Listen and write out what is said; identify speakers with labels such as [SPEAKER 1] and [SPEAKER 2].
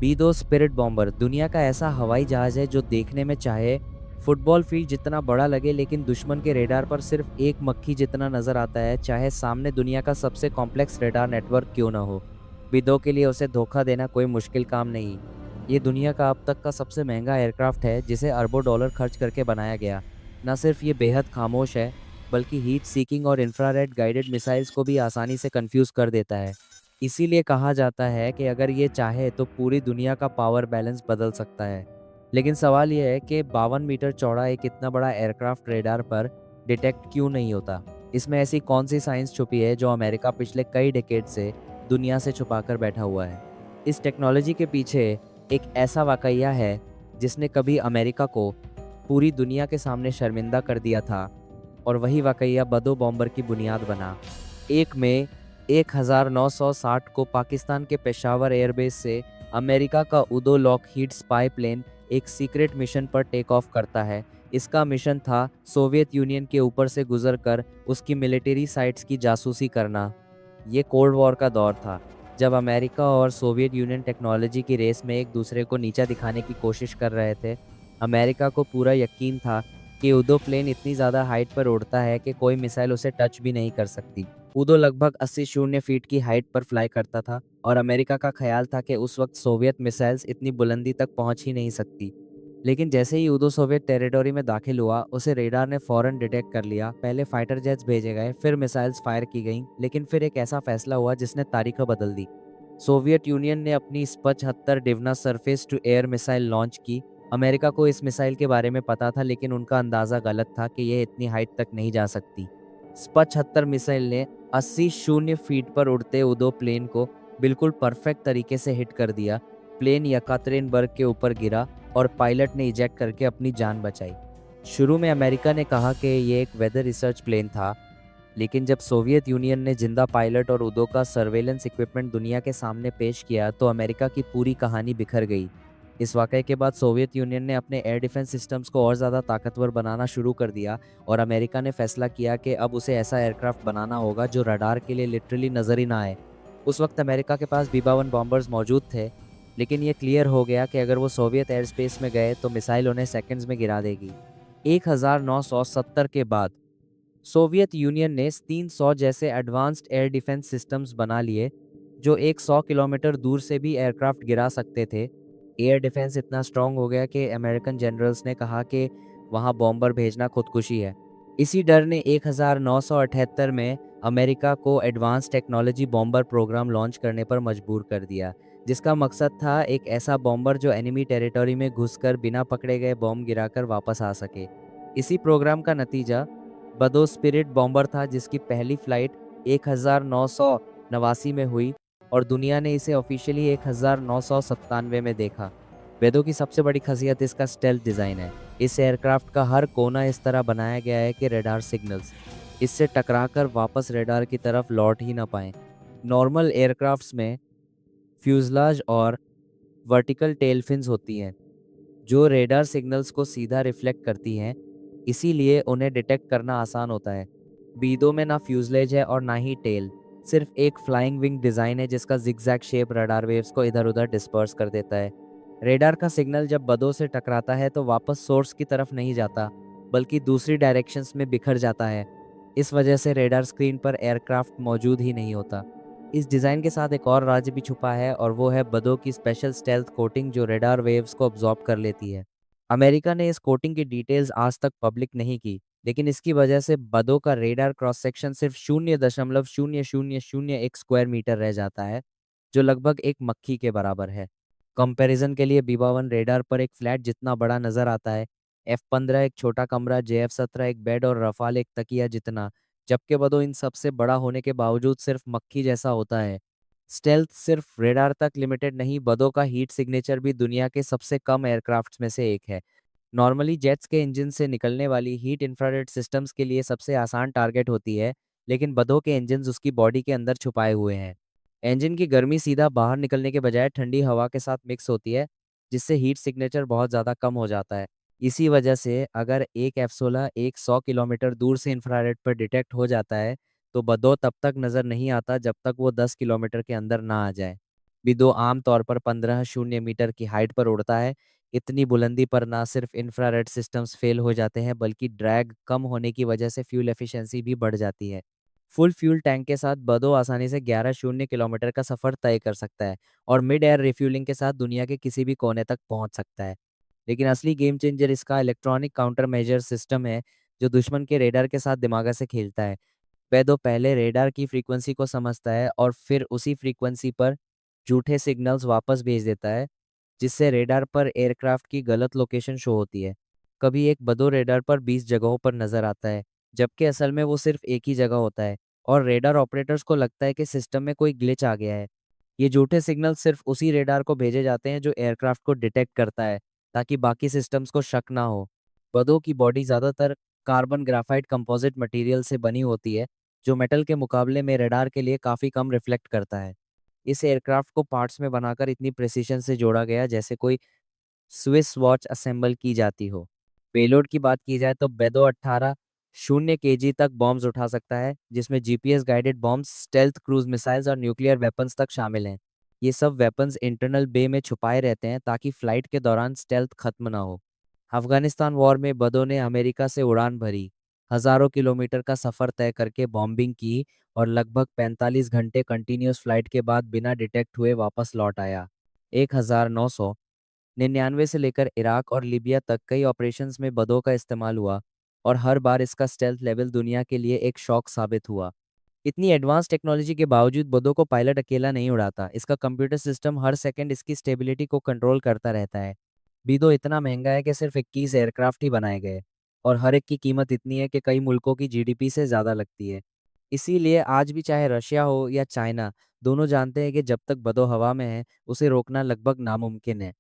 [SPEAKER 1] B दो spirit bomber दुनिया का ऐसा हवाई जहाज है जो देखने में चाहे फुटबॉल फील्ड जितना बड़ा लगे, लेकिन दुश्मन के रेडार पर सिर्फ एक मक्खी जितना नजर आता है, चाहे सामने दुनिया का सबसे कॉम्प्लेक्स रेडार नेटवर्क क्यों ना हो। बी दो के लिए उसे धोखा देना कोई मुश्किल काम नहीं। ये दुनिया का अब तक का सबसे महंगा एयरक्राफ्ट है जिसे अरबों डॉलर खर्च करके बनाया गया। न सिर्फ ये बेहद खामोश है, बल्कि हीट सीकिंग और इंफ्रारेड गाइडेड मिसाइल्स को भी आसानी से कंफ्यूज कर देता है। इसीलिए कहा जाता है कि अगर ये चाहे तो पूरी दुनिया का पावर बैलेंस बदल सकता है। लेकिन सवाल यह है कि 52 मीटर चौड़ा एक इतना बड़ा एयरक्राफ्ट रेडार पर डिटेक्ट क्यों नहीं होता। इसमें ऐसी कौन सी साइंस छुपी है जो अमेरिका पिछले कई डिकेड से दुनिया से छुपाकर बैठा हुआ है। इस टेक्नोलॉजी के पीछे एक ऐसा वाकया है जिसने कभी अमेरिका को पूरी दुनिया के सामने शर्मिंदा कर दिया था, और वही वाकया बदो बॉम्बर की बुनियाद बना। 1 मई 1960 को पाकिस्तान के पेशावर एयरबेस से अमेरिका का उदो लॉकहीड स्पाई प्लेन एक सीक्रेट मिशन पर टेक ऑफ करता है। इसका मिशन था सोवियत यूनियन के ऊपर से गुजरकर उसकी मिलिट्री साइट्स की जासूसी करना। ये कोल्ड वॉर का दौर था, जब अमेरिका और सोवियत यूनियन टेक्नोलॉजी की रेस में एक दूसरे को नीचा दिखाने की कोशिश कर रहे थे। अमेरिका को पूरा यकीन था कि उदो प्लेन इतनी ज़्यादा हाइट पर उड़ता है कि कोई मिसाइल उसे टच भी नहीं कर सकती। उदो लगभग 80 शून्य फीट की हाइट पर फ्लाई करता था, और अमेरिका का ख्याल था कि उस वक्त सोवियत मिसाइल्स इतनी बुलंदी तक पहुंच ही नहीं सकती। लेकिन जैसे ही उदो सोवियत टेरिटोरी में दाखिल हुआ, उसे रेडार ने फौरन डिटेक्ट कर लिया। पहले फाइटर जेट्स भेजे गए, फिर मिसाइल्स फायर की गईं, लेकिन फिर एक ऐसा फैसला हुआ जिसने तारीखें बदल दी। सोवियत यूनियन ने अपनी स्प-75 Dvina surface to air missile launch की। अमेरिका को इस मिसाइल के बारे में पता था, लेकिन उनका अंदाज़ा गलत था कि यह इतनी हाइट तक नहीं जा सकती। स्प-75 मिसाइल ने 80 शून्य फीट पर उड़ते उदो प्लेन को बिल्कुल परफेक्ट तरीके से हिट कर दिया। प्लेन यकातेरिनबर्ग के ऊपर गिरा और पायलट ने इजेक्ट करके अपनी जान बचाई। शुरू में अमेरिका ने कहा कि ये एक वेदर रिसर्च प्लेन था, लेकिन जब सोवियत यूनियन ने जिंदा पायलट और उदो का सर्वेलेंस इक्विपमेंट दुनिया के सामने पेश किया, तो अमेरिका की पूरी कहानी बिखर गई। इस वाक़ये के बाद सोवियत यूनियन ने अपने एयर डिफेंस सिस्टम्स को और ज़्यादा ताकतवर बनाना शुरू कर दिया, और अमेरिका ने फैसला किया कि अब उसे ऐसा एयरक्राफ्ट बनाना होगा जो रडार के लिए लिटरली नज़र ही ना आए। उस वक्त अमेरिका के पास B-51 बॉम्बर्स मौजूद थे, लेकिन ये क्लियर हो गया कि अगर वो सोवियत एयर स्पेस में गए तो मिसाइल उन्हें सेकंड्स में गिरा देगी। 1970 के बाद सोवियत यूनियन ने 300 जैसे एडवांस्ड एयर डिफेंस सिस्टम्स बना लिए, जो एक 100 किलोमीटर दूर से भी एयरक्राफ्ट गिरा सकते थे। एयर डिफेंस इतना स्ट्रांग हो गया कि अमेरिकन जनरल्स ने कहा कि वहां बॉम्बर भेजना खुदकुशी है। इसी डर ने 1978 में अमेरिका को advance technology bomber program launch करने पर मजबूर कर दिया, जिसका मकसद था एक ऐसा बॉम्बर जो एनिमी टेरिटरी में घुसकर बिना पकड़े गए बॉम्ब गिराकर वापस आ सके। इसी प्रोग्राम का नतीजा बदो स्पिरिट बॉम्बर था, जिसकी पहली फ्लाइट 1989 में हुई, और दुनिया ने इसे ऑफिशियली 1997 में देखा। वेदो की सबसे बड़ी खासियत इसका स्टेल्थ डिज़ाइन है। इस एयरक्राफ्ट का हर कोना इस तरह बनाया गया है कि रेडार सिग्नल्स इससे टकराकर वापस रेडार की तरफ लौट ही ना पाएं। नॉर्मल एयरक्राफ्ट्स में फ्यूजलाज और वर्टिकल टेल फिन्स होती हैं, जो रेडार सिग्नल्स को सीधा रिफ्लेक्ट करती हैं, इसीलिए उन्हें डिटेक्ट करना आसान होता है। बीदो में ना फ्यूजलेज है और ना ही टेल, सिर्फ एक फ्लाइंग विंग डिज़ाइन है जिसका जिगजैग शेप रडार वेव्स को इधर उधर डिस्पर्स कर देता है। रेडार का सिग्नल जब बदो से टकराता है तो वापस सोर्स की तरफ नहीं जाता, बल्कि दूसरी डायरेक्शंस में बिखर जाता है। इस वजह से रेडार स्क्रीन पर एयरक्राफ्ट मौजूद ही नहीं होता। इस डिज़ाइन के साथ एक और राज भी छुपा है, और वो है बदो की स्पेशल स्टेल्थ कोटिंग जो रेडार वेव्स को अब्जॉर्ब कर लेती है। अमेरिका ने इस कोटिंग की डिटेल्स आज तक पब्लिक नहीं की, लेकिन इसकी वजह से बदो का रेडार क्रॉस सेक्शन सिर्फ 0.0001 स्क्वायर मीटर रह जाता है, जो लगभग एक मक्खी के बराबर है। कंपैरिजन के लिए B-51 रेडार पर एक फ्लैट जितना बड़ा नजर आता है, F-15 एक छोटा कमरा, JF-17 एक बेड और रफाल एक तकिया जितना, जबकि बदो इन सबसे बड़ा होने के बावजूद सिर्फ मक्खी जैसा होता है। स्टेल्थ सिर्फ रेडार तक लिमिटेड नहीं, बदो का हीट सिग्नेचर भी दुनिया के सबसे कम एयरक्राफ्ट्स में से एक है। नॉर्मली जेट्स के इंजन से निकलने वाली हीट इंफ्रारेड सिस्टम्स के लिए सबसे आसान टारगेट होती है, लेकिन बदो के इंजन्स उसकी बॉडी के अंदर छुपाए हुए हैं। इंजन की गर्मी सीधा बाहर निकलने के बजाय ठंडी हवा के साथ मिक्स होती है, जिससे हीट सिग्नेचर बहुत ज़्यादा कम हो जाता है। इसी वजह से अगर एक F-16 एक 100 किलोमीटर दूर से इंफ्रारेड पर डिटेक्ट हो जाता है, तो बदो तब तक नज़र नहीं आता जब तक वो 10 किलोमीटर के अंदर ना आ जाए। बिदो आमतौर पर 15 शून्य मीटर की हाइट पर उड़ता है। इतनी बुलंदी पर ना सिर्फ इंफ्रारेड सिस्टम्स फेल हो जाते हैं बल्कि ड्रैग कम होने की वजह से फ्यूल एफिशिएंसी भी बढ़ जाती है। फुल फ्यूल टैंक के साथ बदो आसानी से 11 शून्य किलोमीटर का सफर तय कर सकता है और मिड एयर रिफ्यूलिंग के साथ दुनिया के किसी भी कोने तक पहुंच सकता है। लेकिन असली गेम चेंजर इसका इलेक्ट्रॉनिक काउंटर मेजर सिस्टम है, जो दुश्मन के रेडार के साथ दिमाग से खेलता है। वह पहले रेडार की फ्रीक्वेंसी को समझता है और फिर उसी फ्रीक्वेंसी पर झूठे सिग्नल्स वापस भेज देता है, जिससे रेडार पर एयरक्राफ्ट की गलत लोकेशन शो होती है। कभी एक बदो रेडार पर 20 जगहों पर नजर आता है, जबकि असल में वो सिर्फ एक ही जगह होता है और रेडार ऑपरेटर्स को लगता है कि सिस्टम में कोई ग्लिच आ गया है। ये झूठे सिग्नल सिर्फ उसी रेडार को भेजे जाते हैं जो एयरक्राफ्ट को डिटेक्ट करता है, ताकि बाकी सिस्टम्स को शक ना हो। बदो की बॉडी ज़्यादातर कार्बन ग्राफाइट कंपोजिट मटेरियल से बनी होती है, जो मेटल के मुकाबले में रडार के लिए काफ़ी कम रिफ्लेक्ट करता है। इस एयरक्राफ्ट को पार्ट्स में बनाकर इतनी प्रिसीशन से जोड़ा गया जैसे कोई स्विस वॉच असेंबल की जाती हो। पेलोड की बात की जाए तो बेदो 18 शून्य केजी तक बॉम्ब्स उठा सकता है, जिसमें GPS guided bombs, stealth cruise missiles और न्यूक्लियर वेपन्स तक शामिल हैं। ये सब वेपन्स इंटरनल बे में छुपाए रहते हैं ताकि फ्लाइट के दौरान स्टेल्थ खत्म ना हो। अफगानिस्तान वॉर में बदो ने अमेरिका से उड़ान भरी, हजारों किलोमीटर का सफर तय करके बॉम्बिंग की और लगभग 45 घंटे कंटिन्यूस फ्लाइट के बाद बिना डिटेक्ट हुए वापस लौट आया। 1999 से लेकर इराक और लीबिया तक कई ऑपरेशंस में बदों का इस्तेमाल हुआ और हर बार इसका स्टेल्थ लेवल दुनिया के लिए एक शॉक साबित हुआ। इतनी एडवांस टेक्नोलॉजी के बावजूद बदों को पायलट अकेला नहीं उड़ाता, इसका कंप्यूटर सिस्टम हर सेकंड इसकी स्टेबिलिटी को कंट्रोल करता रहता है। बीदो इतना महंगा है कि सिर्फ 21 एयरक्राफ्ट ही बनाए गए और हर एक की कीमत इतनी है कि कई मुल्कों की जीडीपी से ज़्यादा लगती है। इसीलिए आज भी चाहे रशिया हो या चाइना, दोनों जानते हैं कि जब तक बदो हवा में है उसे रोकना लगभग नामुमकिन है।